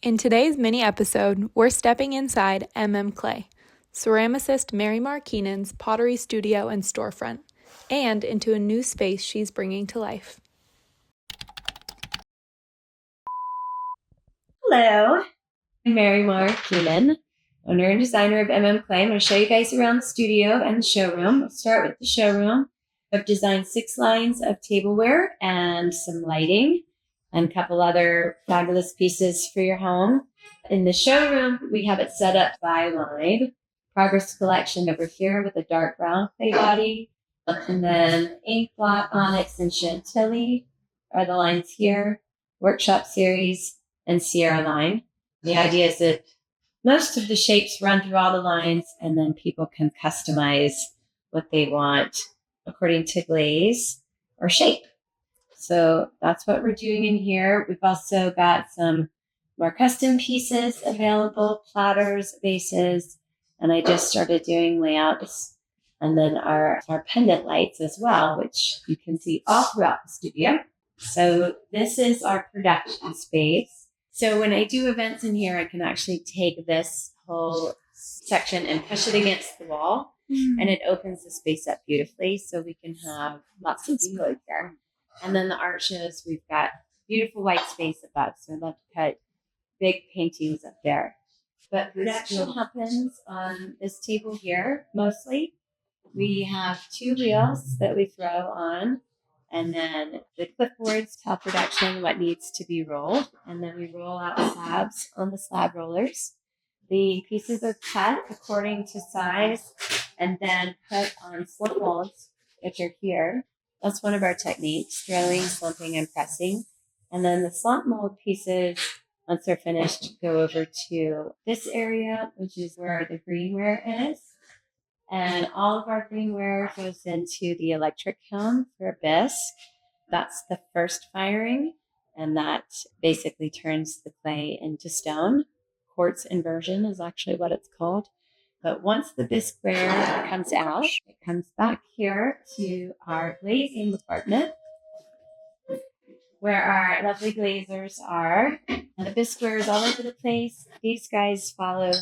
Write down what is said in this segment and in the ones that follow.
In today's mini episode, we're stepping inside MMClay, Ceramicist MaryMar Keenan's pottery studio and storefront, and into a new space she's bringing to life. Hello, I'm MaryMar Keenan, owner and designer of MMClay. I'm going to show you guys around the studio and the showroom. We'll start with the showroom. I've designed 6 lines of tableware and some lighting and a couple other fabulous pieces for your home. In the showroom, we have it set up by line. Progress collection over here with a dark brown clay body. And then ink blot, onyx, and chantilly are the lines here. Workshop series and Sierra line. The idea is that most of the shapes run through all the lines, and then people can customize what they want according to glaze or shape. So that's what we're doing in here. We've also got some more custom pieces available, platters, vases, and I just started doing layouts. And then our pendant lights as well, which you can see all throughout the studio. So this is our production space. So when I do events in here, I can actually take this whole section and push it against the wall, and it opens the space up beautifully so we can have lots of people there. And then the art shows, we've got beautiful white space above, so I'd love to cut big paintings up there. But production happens on this table here, mostly. We have 2 wheels that we throw on, and then the clipboards tell production what needs to be rolled, and then we roll out slabs on the slab rollers. The pieces are cut according to size and then put on slip molds, which are here. That's one of our techniques, throwing, slumping, and pressing. And then the slump mold pieces, once they're finished, go over to this area, which is where the greenware is. And all of our greenware goes into the electric kiln for bisque. That's the first firing, and that basically turns the clay into stone. Quartz inversion is actually what it's called. But once the bisqueware comes out, it comes back here to our glazing department, where our lovely glazers are. And the bisqueware is all over the place. These guys follow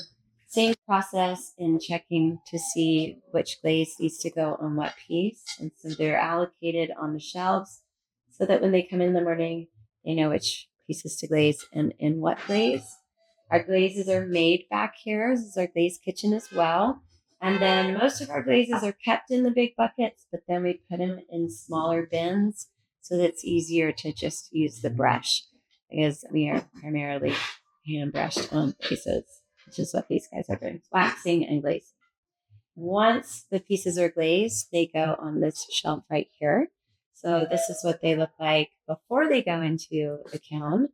same process in checking to see which glaze needs to go on what piece. And so they're allocated on the shelves so that when they come in the morning, they know which pieces to glaze and in what glaze. Our glazes are made back here. This is our glaze kitchen as well. And then most of our glazes are kept in the big buckets, but then we put them in smaller bins so that it's easier to just use the brush, because we are primarily hand brushed on pieces, which is what these guys are doing, waxing and glazing. Once the pieces are glazed, they go on this shelf right here. So this is what they look like before they go into the kiln.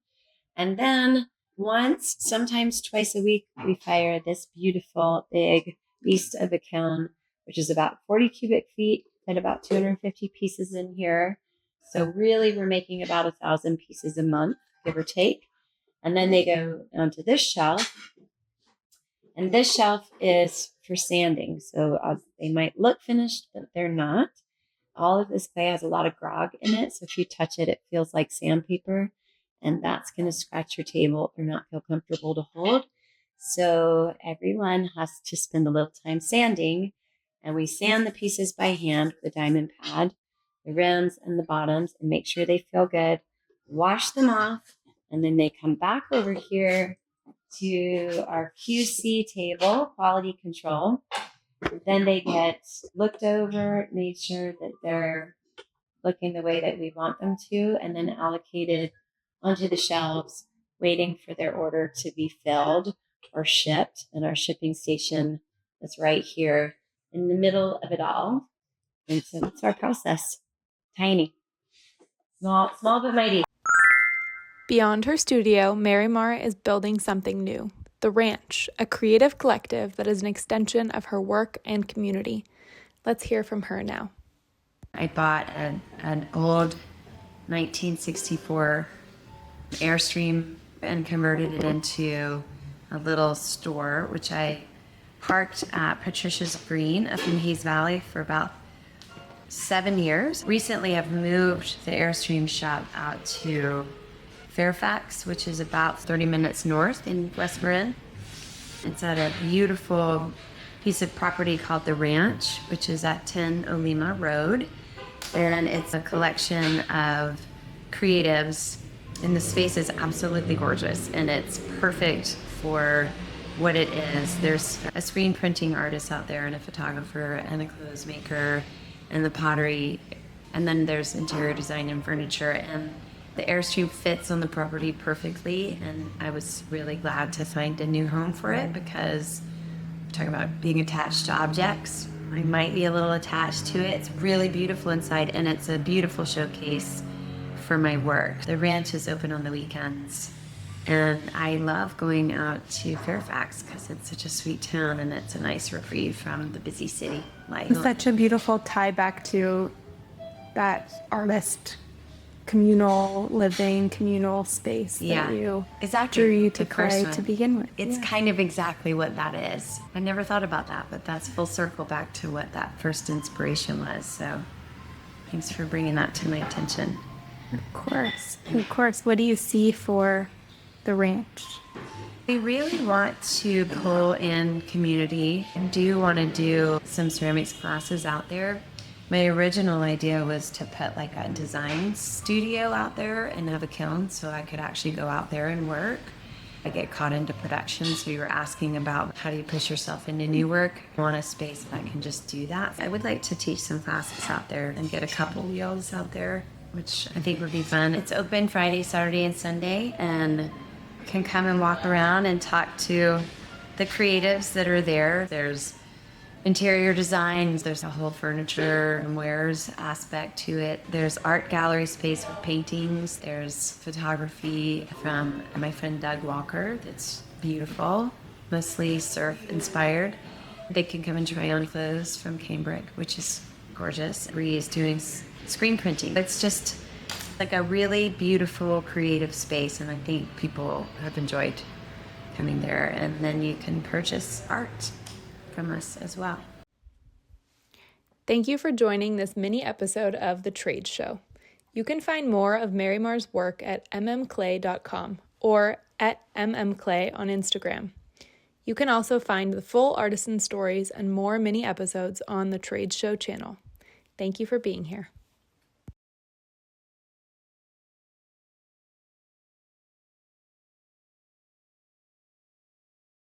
And then once, sometimes twice a week, we fire this beautiful big beast of a kiln, which is about 40 cubic feet and about 250 pieces in here. So really, we're making about 1,000 pieces a month, give or take. And then they go onto this shelf. And this shelf is for sanding. So they might look finished, but they're not. All of this clay has a lot of grog in it. So if you touch it, it feels like sandpaper. And that's going to scratch your table or not feel comfortable to hold. So everyone has to spend a little time sanding. And we sand the pieces by hand with a diamond pad, the rims and the bottoms, and make sure they feel good. Wash them off. And then they come back over here to our QC table, quality control. Then they get looked over, made sure that they're looking the way that we want them to, and then allocated onto the shelves, waiting for their order to be filled or shipped. And our shipping station is right here in the middle of it all. And so that's our process. Tiny. Small but mighty. Beyond her studio, MaryMar is building something new. The Ranch, a creative collective that is an extension of her work and community. Let's hear from her now. I bought an old 1964 Airstream and converted it into a little store, which I parked at Patricia's Green up in Hayes Valley for about 7 years. Recently, I've moved the Airstream shop out to Fairfax, which is about 30 minutes north in West Marin. It's at a beautiful piece of property called The Ranch, which is at 10 Olima Road. And it's a collection of creatives, and the space is absolutely gorgeous, and it's perfect for what it is. There's a screen printing artist out there, and a photographer, and a clothes maker, and the pottery, and then there's interior design and furniture, and the Airstream fits on the property perfectly, and I was really glad to find a new home for it, because we're talking about being attached to objects. I might be a little attached to it. It's really beautiful inside, and it's a beautiful showcase for my work. The ranch is open on the weekends, and I love going out to Fairfax because it's such a sweet town, and it's a nice reprieve from the busy city life. It's such a beautiful tie back to that artist communal living, communal space that you exactly drew you to clay to begin with. It's kind of exactly what that is. I never thought about that, but that's full circle back to what that first inspiration was. So thanks for bringing that to my attention. Of course. Of course. What do you see for the ranch? We really want to pull in community and do want to do some ceramics classes out there. My original idea was to put like a design studio out there and have a kiln so I could actually go out there and work. I get caught into production, so you were asking about how do you push yourself into new work. I want a space that can just do that. I would like to teach some classes out there and get a couple wheels out there, which I think would be fun. It's open Friday, Saturday, and Sunday, and you can come and walk around and talk to the creatives that are there. There's interior designs, there's a whole furniture and wares aspect to it. There's art gallery space with paintings. There's photography from my friend Doug Walker that's beautiful, mostly surf inspired. They can come and try on clothes from Cambric, which is gorgeous. Bree is doing screen printing. It's just like a really beautiful creative space, and I think people have enjoyed coming there. And then you can purchase art from us as well. Thank you for joining this mini episode of The Trade Show. You can find more of MaryMar's work at MMClay.com or at MMClay on Instagram. You can also find the full artisan stories and more mini episodes on the Trade Show channel. Thank you for being here.